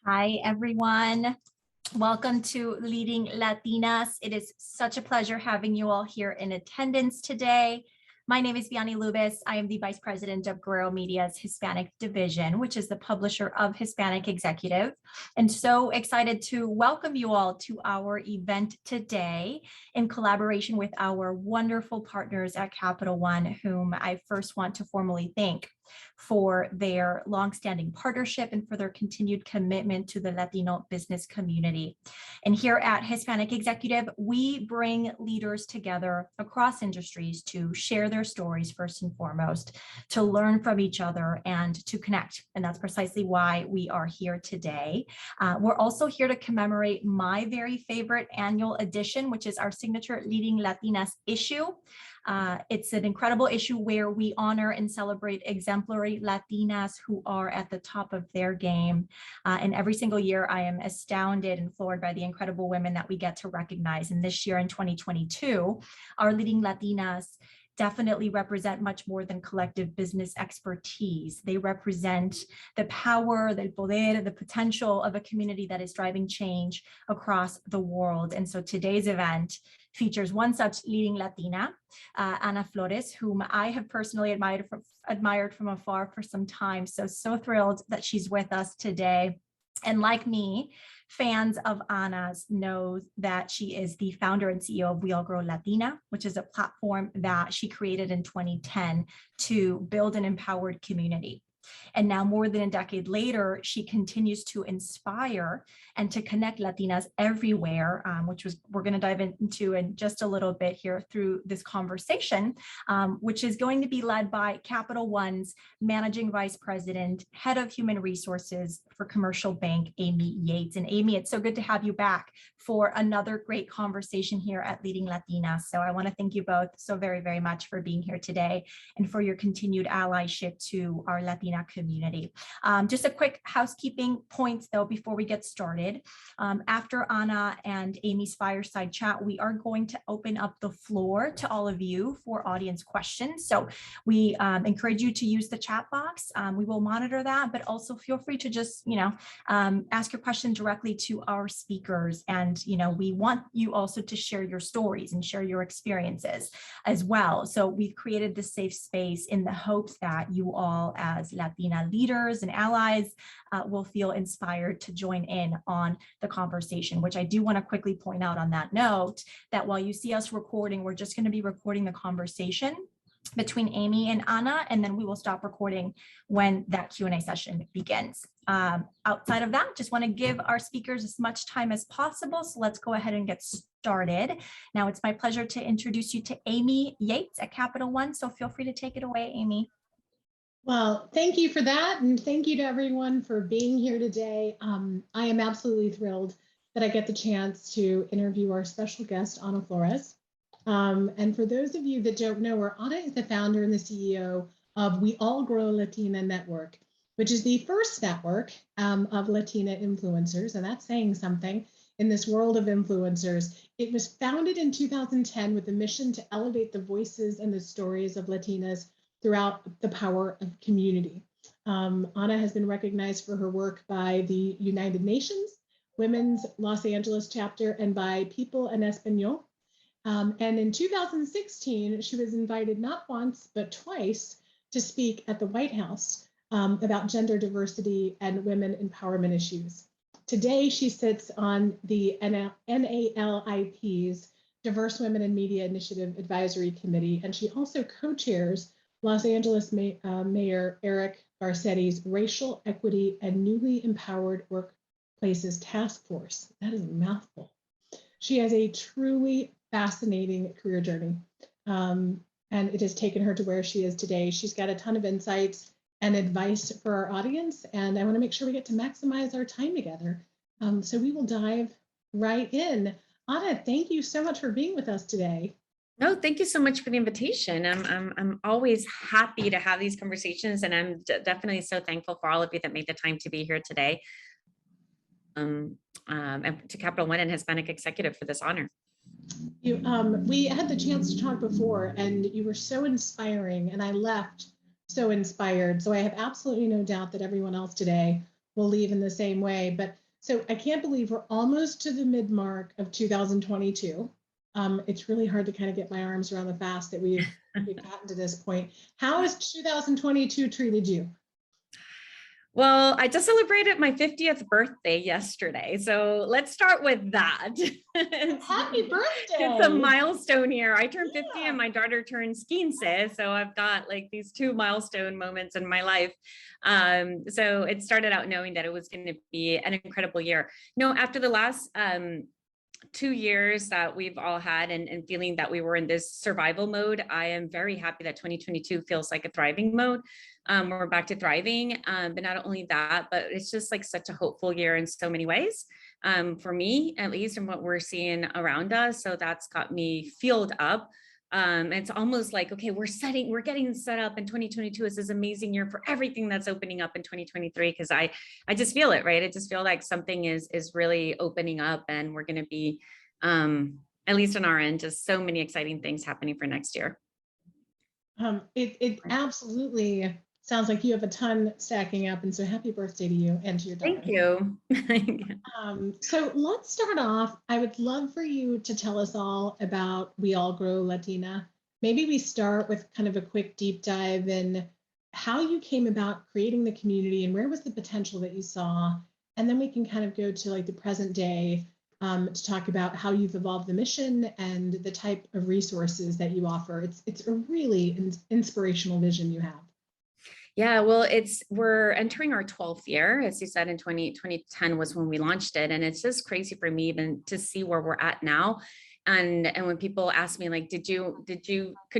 Hi, everyone. Welcome to Leading Latinas. It is such a pleasure having you all here in attendance today. My name is Vianney Lubis. I am the Vice President of Guerrero Media's Hispanic Division, which is the publisher of Hispanic Executive. And so excited to welcome you all to our event today in collaboration with our wonderful partners at Capital One, whom I first want to formally thank for their longstanding partnership and for their continued commitment to the Latino business community. And here at Hispanic Executive, we bring leaders together across industries to share their stories first and foremost, to learn from each other and to connect. And that's precisely why we are here today. We're also here to commemorate my very favorite annual edition, which is our signature Leading Latinas issue. It's an incredible issue where we honor and celebrate exemplary Latinas who are at the top of their game. And every single year, I am astounded and floored by the incredible women that we get to recognize. And this year in 2022, our Leading Latinas definitely represent much more than collective business expertise. They represent the power, the poder, the potential of a community that is driving change across the world. And so today's event features one such leading Latina, Ana Flores, whom I have personally admired from afar for some time. So thrilled that she's with us today. And like me, fans of Ana's know that she is the founder and CEO of All Grow Latina, which is a platform that she created in 2010 to build an empowered community. And now more than a decade later, she continues to inspire and to connect Latinas everywhere, which we're going to dive into in just a little bit here through this conversation, which is going to be led by Capital One's Managing Vice President, Head of Human Resources for Commercial Bank, Amy Yates. And Amy, it's so good to have you back for another great conversation here at Leading Latinas. So I want to thank you both so very, very much for being here today and for your continued allyship to our Latina community. Just a quick housekeeping points though before we get started. After Ana and Amy's fireside chat, we are going to open up the floor to all of you for audience questions. So we encourage you to use the chat box. We will monitor that, but also feel free to just, ask your question directly to our speakers. And, we want you also to share your stories and share your experiences as well. So we've created this safe space in the hopes that you all as Latina leaders and allies will feel inspired to join in on the conversation, which I do want to quickly point out on that note that while you see us recording, we're just going to be recording the conversation between Amy and Ana, and then we will stop recording when that Q&A session begins. Outside of that, just want to give our speakers as much time as possible. So let's go ahead and get started. Now it's my pleasure to introduce you to Amy Yates at Capital One. So feel free to take it away, Amy. Well, thank you for that. And thank you to everyone for being here today. I am absolutely thrilled that I get the chance to interview our special guest, Ana Flores. And for those of you that don't know her, Ana is the founder and the CEO of We All Grow Latina Network, which is the first network of Latina influencers. And that's saying something in this world of influencers. It was founded in 2010 with a mission to elevate the voices and the stories of Latinas throughout the power of community. Ana has been recognized for her work by the United Nations, Women's Los Angeles chapter, and by People en Español. And in 2016, she was invited not once, but twice to speak at the White House about gender diversity and women empowerment issues. Today, she sits on the NALIP's Diverse Women in Media Initiative Advisory Committee, and she also co-chairs Los Angeles Mayor Eric Garcetti's Racial Equity and Newly Empowered Workplaces Task Force. That is a mouthful. She has a truly fascinating career journey, and it has taken her to where she is today. She's got a ton of insights and advice for our audience, and I want to make sure we get to maximize our time together. So we will dive right in. Ana, thank you so much for being with us today. No, thank you so much for the invitation. I'm always happy to have these conversations, and I'm definitely so thankful for all of you that made the time to be here today. And to Capital One and Hispanic Executive for this honor. We had the chance to talk before, and you were so inspiring, and I left so inspired. So I have absolutely no doubt that everyone else today will leave in the same way. But so I can't believe we're almost to the mid-mark of 2022. It's really hard to kind of get my arms around the fast that we've gotten to this point. How has 2022 treated you? Well, I just celebrated my 50th birthday yesterday. So let's start with that. Happy birthday. It's a milestone here. I turned 50 Yeah. and my daughter turns 15. So I've got like these two milestone moments in my life. So it started out knowing that it was going to be an incredible year. After the last 2 years that we've all had and feeling that we were in this survival mode, I am very happy that 2022 feels like a thriving mode. We're back to thriving, but not only that, but it's just like such a hopeful year in so many ways, for me, at least, and what we're seeing around us. So that's got me fueled up. It's almost like, okay, we're getting set up, and 2022 is this amazing year for everything that's opening up in 2023. Cause I just feel it, right? I just feel like something is really opening up, and we're going to be, at least on our end, just so many exciting things happening for next year. It absolutely sounds like you have a ton stacking up. And so happy birthday to you and to your daughter. Thank you. So let's start off. I would love for you to tell us all about We All Grow Latina. Maybe we start with kind of a quick deep dive in how you came about creating the community and where was the potential that you saw. And then we can kind of go to like the present day to talk about how you've evolved the mission and the type of resources that you offer. It's a really inspirational vision you have. Yeah, well, we're entering our 12th year. As you said, in 2010 was when we launched it. And it's just crazy for me even to see where we're at now. And when people ask me, like, could you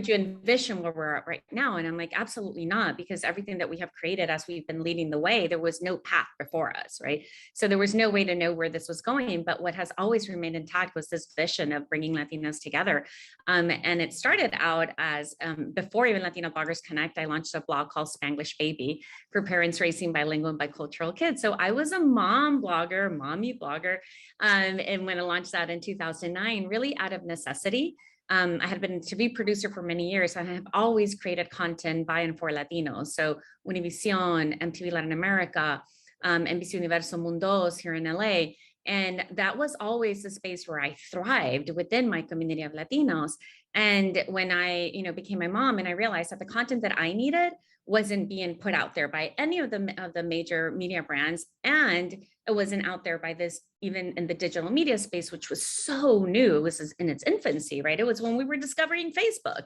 envision where we're at right now? And I'm like, absolutely not, because everything that we have created as we've been leading the way, there was no path before us, right? So there was no way to know where this was going. But what has always remained intact was this vision of bringing Latinas together. And it started out as, before even Latina Bloggers Connect, I launched a blog called Spanglish Baby for parents raising bilingual and bicultural kids. So I was a mommy blogger. And when I launched that in 2009, really out of necessity. I had been a TV producer for many years. I have always created content by and for Latinos. So Univision, MTV Latin America, NBC Universo Mundos here in LA. And that was always the space where I thrived within my community of Latinos. And when I, became my mom, and I realized that the content that I needed wasn't being put out there by any of the major media brands, and it wasn't out there by this, even in the digital media space, which was so new. It was in its infancy, right? It was when we were discovering Facebook.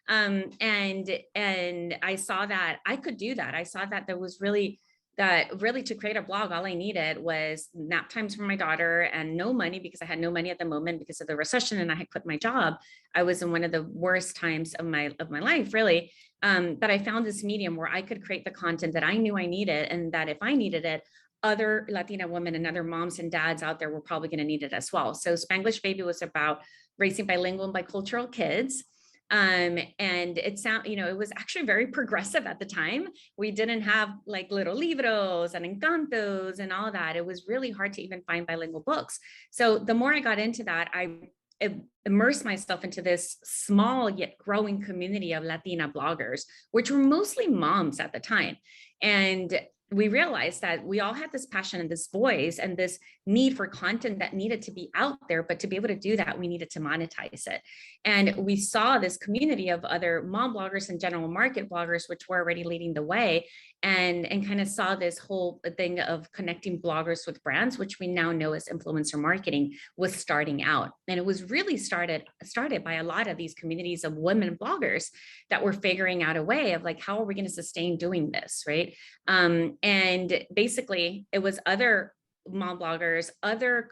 And I saw that I could do that. I saw that there was really to create a blog, all I needed was nap times for my daughter and no money, because I had no money at the moment because of the recession and I had quit my job. I was in one of the worst times of my life, really. But I found this medium where I could create the content that I knew I needed, and that if I needed it, other Latina women and other moms and dads out there were probably going to need it as well. So Spanglish Baby was about raising bilingual and bicultural kids. And it was actually very progressive at the time. We didn't have like little libros and encantos and all that. It was really hard to even find bilingual books. So the more I got into that, I immersed myself into this small yet growing community of Latina bloggers, which were mostly moms at the time. And we realized that we all had this passion and this voice and this need for content that needed to be out there, but to be able to do that, we needed to monetize it. And we saw this community of other mom bloggers and general market bloggers, which were already leading the way, and kind of saw this whole thing of connecting bloggers with brands, which we now know as influencer marketing, was starting out. And it was really started by a lot of these communities of women bloggers that were figuring out a way of like, how are we going to sustain doing this, right? And basically it was other mom bloggers, other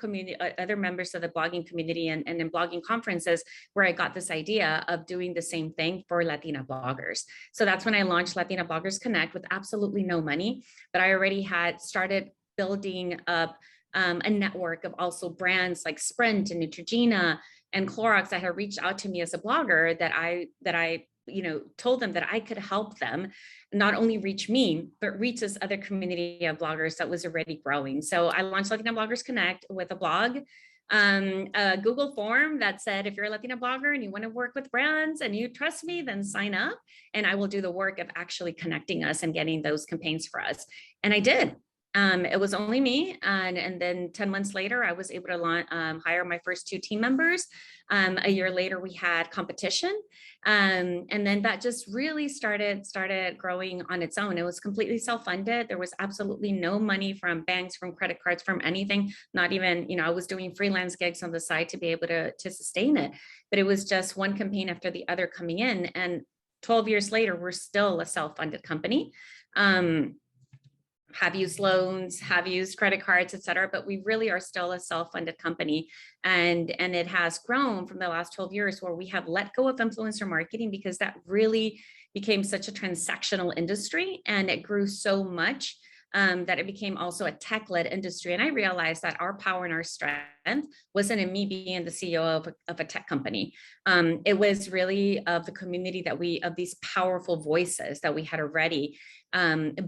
members of the blogging community and in blogging conferences where I got this idea of doing the same thing for Latina bloggers. So that's when I launched Latina Bloggers Connect with absolutely no money, but I already had started building up a network of also brands like Sprint and Neutrogena and Clorox that had reached out to me as a blogger that I told them that I could help them not only reach me, but reach this other community of bloggers that was already growing. So I launched Latina Bloggers Connect with a blog, a Google form that said, if you're a Latina blogger and you want to work with brands and you trust me, then sign up and I will do the work of actually connecting us and getting those campaigns for us. And I did. It was only me, and then 10 months later, I was able to hire my first 2 team members. A year later, we had competition, and then that just really started growing on its own. It was completely self-funded. There was absolutely no money from banks, from credit cards, from anything. Not even, I was doing freelance gigs on the side to be able to sustain it. But it was just one campaign after the other coming in, and 12 years later, we're still a self-funded company. Have used loans, have used credit cards, et cetera, but we really are still a self-funded company. And it has grown from the last 12 years where we have let go of influencer marketing because that really became such a transactional industry, and it grew so much that it became also a tech-led industry. And I realized that our power and our strength wasn't in me being the CEO of a tech company. It was really of the community of these powerful voices that we had already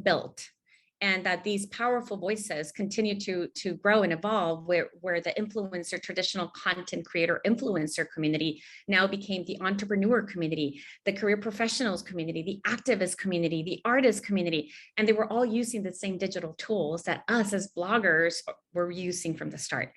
built. And that these powerful voices continue to grow and evolve, where the influencer, traditional content creator influencer community now became the entrepreneur community, the career professionals community, the activist community, the artist community. And they were all using the same digital tools that us as bloggers were using from the start.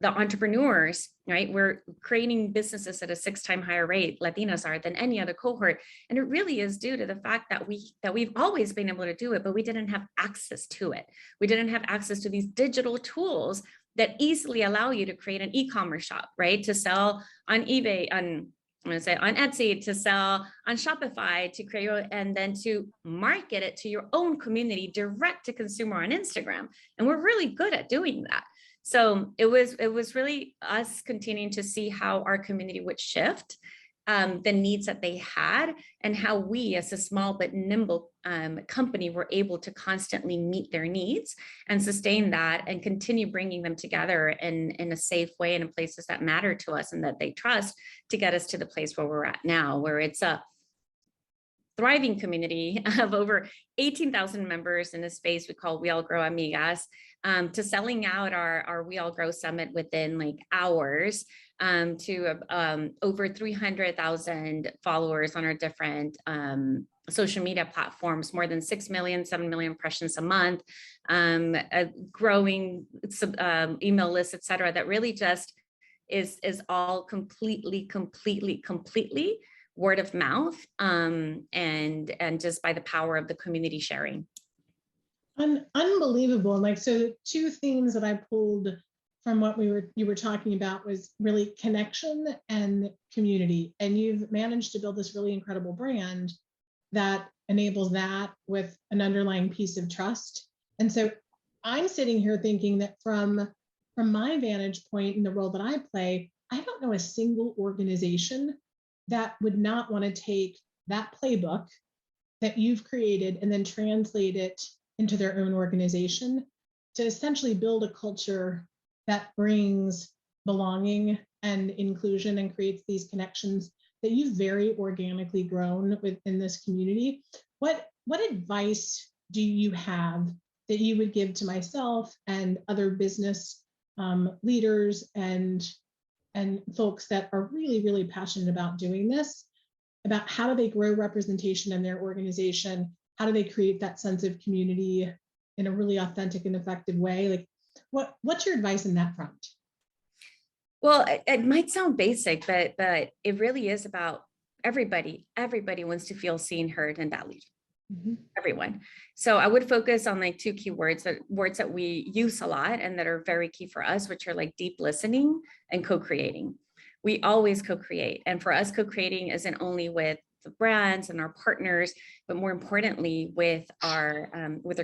The entrepreneurs, right? We're creating businesses at a 6-time higher rate, Latinas are, than any other cohort. And it really is due to the fact that we've always been able to do it, but we didn't have access to it. We didn't have access to these digital tools that easily allow you to create an e-commerce shop, right? To sell on eBay, on Etsy, to sell on Shopify, to create, and then to market it to your own community, direct to consumer on Instagram. And we're really good at doing that. So it was really us continuing to see how our community would shift, the needs that they had, and how we as a small but nimble company were able to constantly meet their needs and sustain that and continue bringing them together in a safe way and in places that matter to us and that they trust, to get us to the place where we're at now, where it's a thriving community of over 18,000 members in a space we call We All Grow Amigas, to selling out our We All Grow Summit within like hours, to over 300,000 followers on our different social media platforms, more than 6 million, 7 million impressions a month, a growing email list, et cetera, that really just is all completely word of mouth, and just by the power of the community sharing. Unbelievable. And like, so 2 themes that I pulled from what you were talking about was really connection and community. And you've managed to build this really incredible brand that enables that with an underlying piece of trust. And so I'm sitting here thinking that from my vantage point in the role that I play, I don't know a single organization that would not want to take that playbook that you've created and then translate it into their own organization to essentially build a culture that brings belonging and inclusion and creates these connections that you've very organically grown within this community. What advice do you have that you would give to myself and other business leaders and folks that are really, really passionate about doing this, about how do they grow representation in their organization? How do they create that sense of community in a really authentic and effective way? Like, what's your advice in that front? Well, it might sound basic, but it really is about everybody. Everybody wants to feel seen, heard, and valued. Mm-hmm. Everyone. So I would focus on like 2 key words that we use a lot and that are very key for us, which are like deep listening and co-creating. We always co-create. And for us, co-creating isn't only with the brands and our partners, but more importantly with our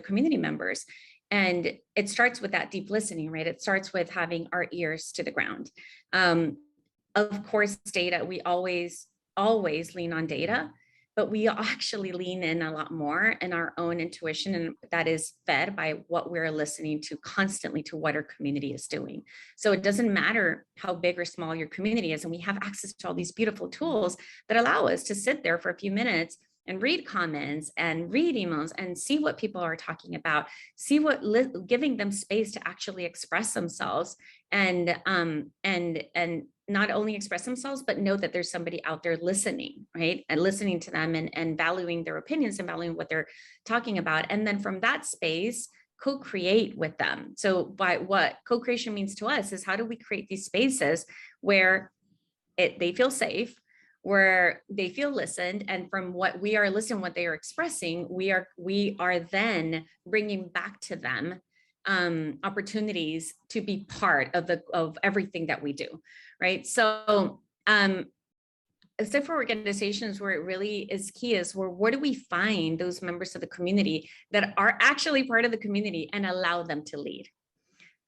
community members. And it starts with that deep listening, right? It starts with having our ears to the ground. Of course, data, we always lean on data, but we actually lean in a lot more in our own intuition, and that is fed by what we're listening to constantly, to what our community is doing. So it doesn't matter how big or small your community is, and we have access to all these beautiful tools that allow us to sit there for a few minutes and read comments and read emails and see what people are talking about, see giving them space to actually express themselves and not only express themselves, but know that there's somebody out there listening, right? And listening to them and valuing their opinions and valuing what they're talking about. And then from that space, co-create with them. So by what co-creation means to us is how do we create these spaces where they feel safe, where they feel listened, and from what we are listening, what they are expressing, we are then bringing back to them opportunities to be part of everything that we do, right? So except for organizations where it really is key is where do we find those members of the community that are actually part of the community and allow them to lead,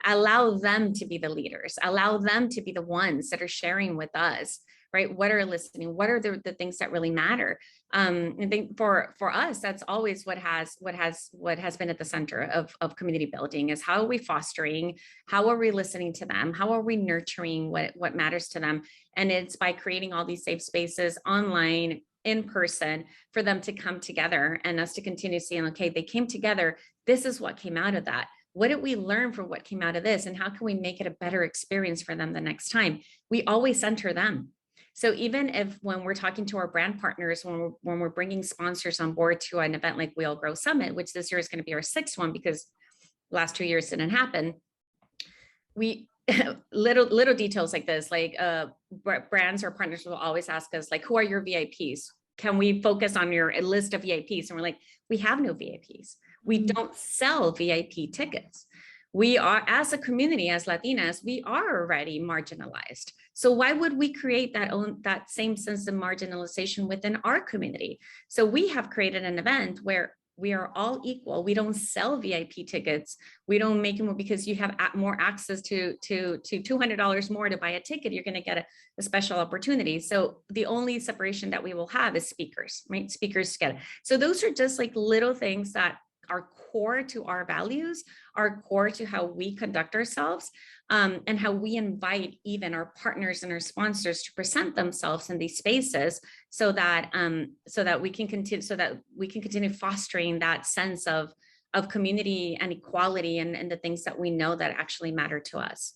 allow them to be the leaders, allow them to be the ones that are sharing with us, right? What are listening? What are the things that really matter? I think for us, that's always what has been at the center of community building is how are we fostering? How are we listening to them? How are we nurturing what matters to them? And it's by creating all these safe spaces online, in person, for them to come together and us to continue seeing, okay, they came together. This is what came out of that. What did we learn from what came out of this? And how can we make it a better experience for them the next time? We always center them. So even if when we're talking to our brand partners, when we're bringing sponsors on board to an event like We All Grow Summit, which this year is going to be our 6th one because last 2 years didn't happen, we little details like this, like brands or partners will always ask us, like, who are your VIPs? Can we focus on your list of VIPs? And we're like, we have no VIPs. We don't sell VIP tickets. We are, as a community, as Latinas, we are already marginalized. So why would we create that same sense of marginalization within our community? So we have created an event where we are all equal. We don't sell VIP tickets. We don't make them because you have more access to $200 more to buy a ticket. You're going to get a special opportunity. So the only separation that we will have is speakers, right? Speakers together. So those are just like little things that are core to our values, are core to how we conduct ourselves, and how we invite even our partners and our sponsors to present themselves in these spaces, so that we can continue fostering that sense of community and equality and the things that we know that actually matter to us.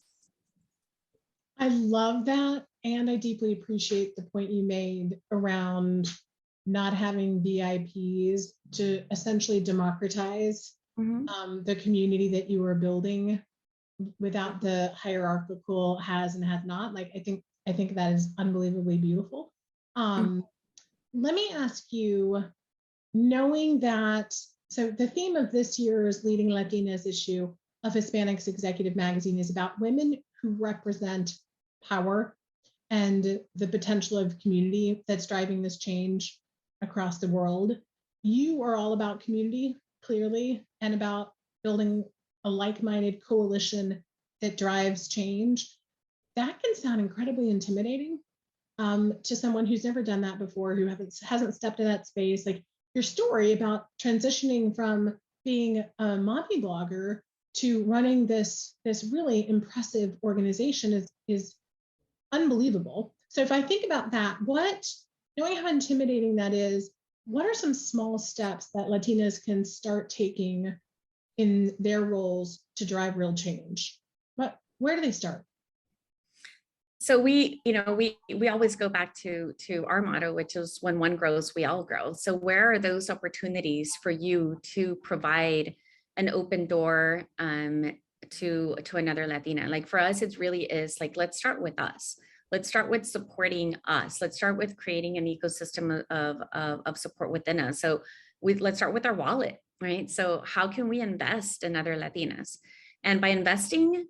I love that, and I deeply appreciate the point you made around not having VIPs to essentially democratize the community that you are building without the hierarchical has and have not. Like, I think that is unbelievably beautiful. Let me ask you, knowing that, so the theme of this year's Leading Latinas issue of Hispanics Executive Magazine is about women who represent power and the potential of community that's driving this change across the world. You are all about community, clearly, and about building a like-minded coalition that drives change. That can sound incredibly intimidating to someone who's never done that before, who hasn't stepped in that space. Like, your story about transitioning from being a mommy blogger to running this really impressive organization is unbelievable. So if I think about that, knowing how intimidating that is, what are some small steps that Latinas can start taking in their roles to drive real change? Where do they start? So we always go back to our motto, which is when one grows, we all grow. So where are those opportunities for you to provide an open door to another Latina? Like, for us, it really is like, let's start with us. Let's start with supporting us. Let's start with creating an ecosystem of support within us. So let's start with our wallet, right? So how can we invest in other Latinas? And by investing,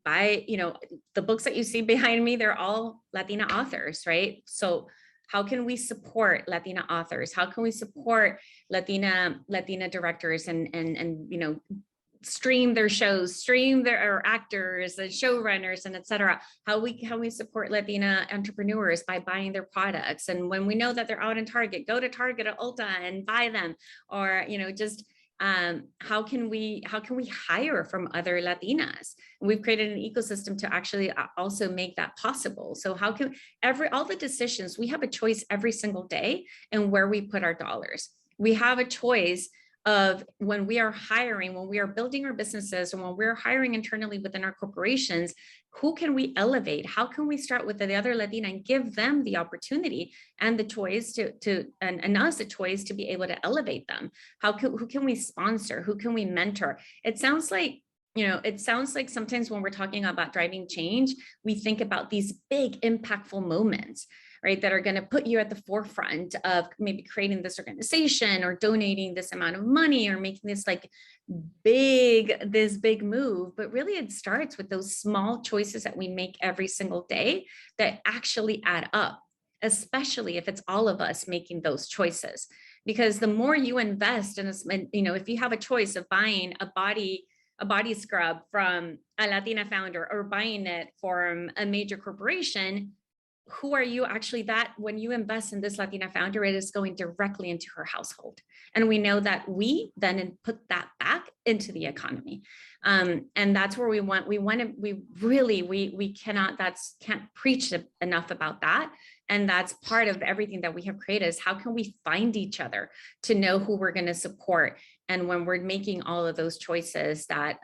the books that you see behind me, they're all Latina authors, right? So how can we support Latina authors? How can we support Latina directors and stream their shows, stream their actors, the showrunners, and et cetera? How we support Latina entrepreneurs by buying their products. And when we know that they're out in Target, go to Target or Ulta and buy them. Or, how can we hire from other Latinas? And we've created an ecosystem to actually also make that possible. So how can all the decisions, we have a choice every single day in where we put our dollars. We have a choice of when we are hiring, when we are building our businesses, and when we're hiring internally within our corporations, who can we elevate? How can we start with the other Latina and give them the opportunity and the choice and us the choice to be able to elevate them? Who can we sponsor? Who can we mentor? It sounds like, sometimes when we're talking about driving change, we think about these big impactful moments, right, that are going to put you at the forefront of maybe creating this organization or donating this amount of money or making this big move. But really it starts with those small choices that we make every single day that actually add up, especially if it's all of us making those choices. Because the more you invest in, if you have a choice of buying a body scrub from a Latina founder or buying it from a major corporation, who are you actually that when you invest in this Latina founder, it is going directly into her household. And we know that we then put that back into the economy. And that's where can't preach enough about that. And that's part of everything that we have created is how can we find each other to know who we're going to support. And when we're making all of those choices that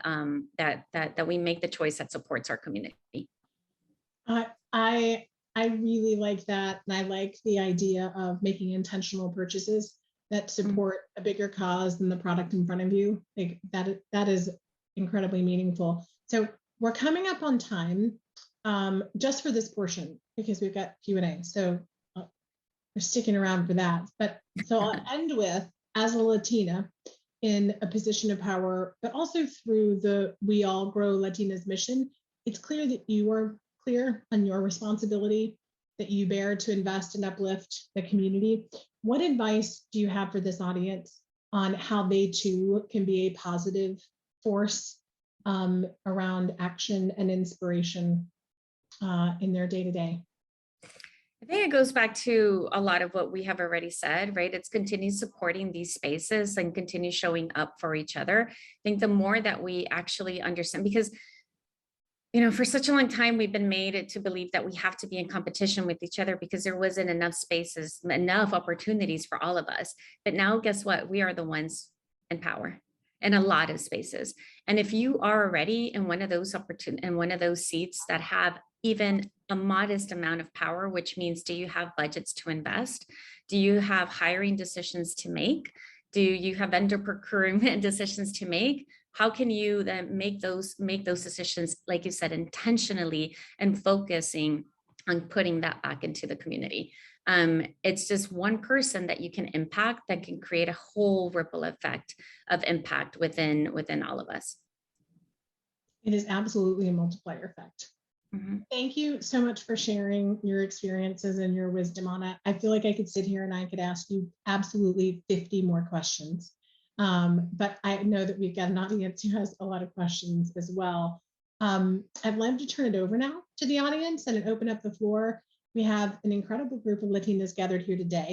we make the choice that supports our community. I really like that. And I like the idea of making intentional purchases that support a bigger cause than the product in front of you. That is incredibly meaningful. So we're coming up on time just for this portion because we've got Q&A. So we're sticking around for that. But so I'll end with, as a Latina in a position of power, but also through the We All Grow Latinas mission, it's clear that you are clear on your responsibility that you bear to invest and uplift the community. What advice do you have for this audience on how they too can be a positive force around action and inspiration in their day-to-day? I think it goes back to a lot of what we have already said, right? It's continue supporting these spaces and continue showing up for each other. I think the more that we actually understand, because for such a long time, we've been made to believe that we have to be in competition with each other because there wasn't enough spaces, enough opportunities for all of us. But now, guess what? We are the ones in power in a lot of spaces. And if you are already in one of those seats that have even a modest amount of power, which means, do you have budgets to invest? Do you have hiring decisions to make? Do you have vendor procurement decisions to make? How can you then make those decisions, like you said, intentionally and focusing on putting that back into the community? It's just one person that you can impact that can create a whole ripple effect of impact within all of us. It is absolutely a multiplier effect. Mm-hmm. Thank you so much for sharing your experiences and your wisdom on it. I feel like I could sit here and I could ask you absolutely 50 more questions. But I know that we've got an audience who has a lot of questions as well. I'd love to turn it over now to the audience and open up the floor. We have an incredible group of Latinas gathered here today.